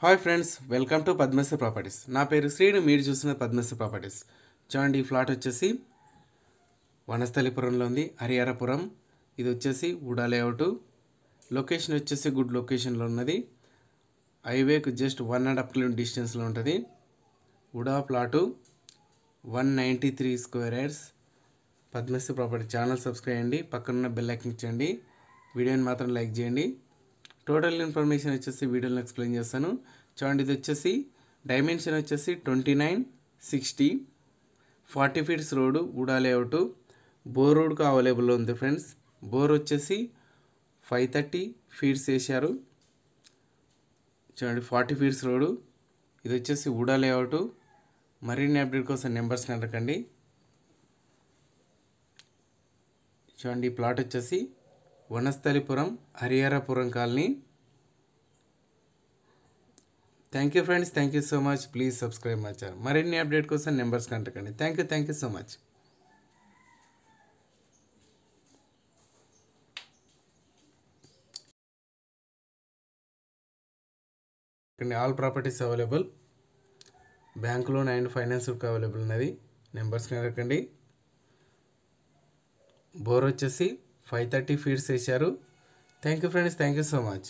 Hi friends, welcome to Padmasri properties. నా పేరు శ్రీను, మీరు చూస్తున్న పద్మశ్రీ ప్రాపర్టీస్. చూడండి, ఈ ఫ్లాట్ వచ్చేసి వనస్థలిపురంలో ఉంది, హరిహరపురం. ఇది వచ్చేసి వుడా లేఅవుట్. లొకేషన్ వచ్చేసి గుడ్ లొకేషన్లో ఉన్నది. హైవేకు జస్ట్ 1.5 కిలోమీటర్ డిస్టెన్స్లో ఉంటుంది. VUDA plot 193 square yards. Padmasri property channel subscribe చేయండి, పక్కనున్న బెల్ ఐకాన్ ఇచ్చండి, వీడియోని మాత్రం లైక్ చేయండి. టోటల్ ఇన్ఫర్మేషన్ వచ్చేసి వీడియోలో ఎక్స్ప్లెయిన్ చేస్తాను. చూడండి, ఇది వచ్చేసి డైమెన్షన్ వచ్చేసి 2960, 40 feets road, VUDA layout. Bore రోడ్కు అవైలబుల్లో ఉంది ఫ్రెండ్స్. బోర్ వచ్చేసి 530 ఫీట్స్ వేశారు. చూడండి, 40 ఫీట్స్ రోడ్డు. ఇది వచ్చేసి వుడా లేఅవుట్. మరిన్ని అప్డేట్ కోసం నెంబర్స్ కనుకండి. చూడండి, ఈ ప్లాట్ వచ్చేసి Vanasthalipuram, Hariharapuram colony. Thank you friends, thank you so much. Please subscribe my channel. మరిన్ని అప్డేట్ కోసం నెంబర్స్ కంటకండి. Thank you so much. All properties available. Bank loan and finance available ఉన్నది. నెంబర్స్ కనుకండి. బోర్ వచ్చేసి 530 ఫీట్స్ వేశారు. Thank you friends, thank you so much.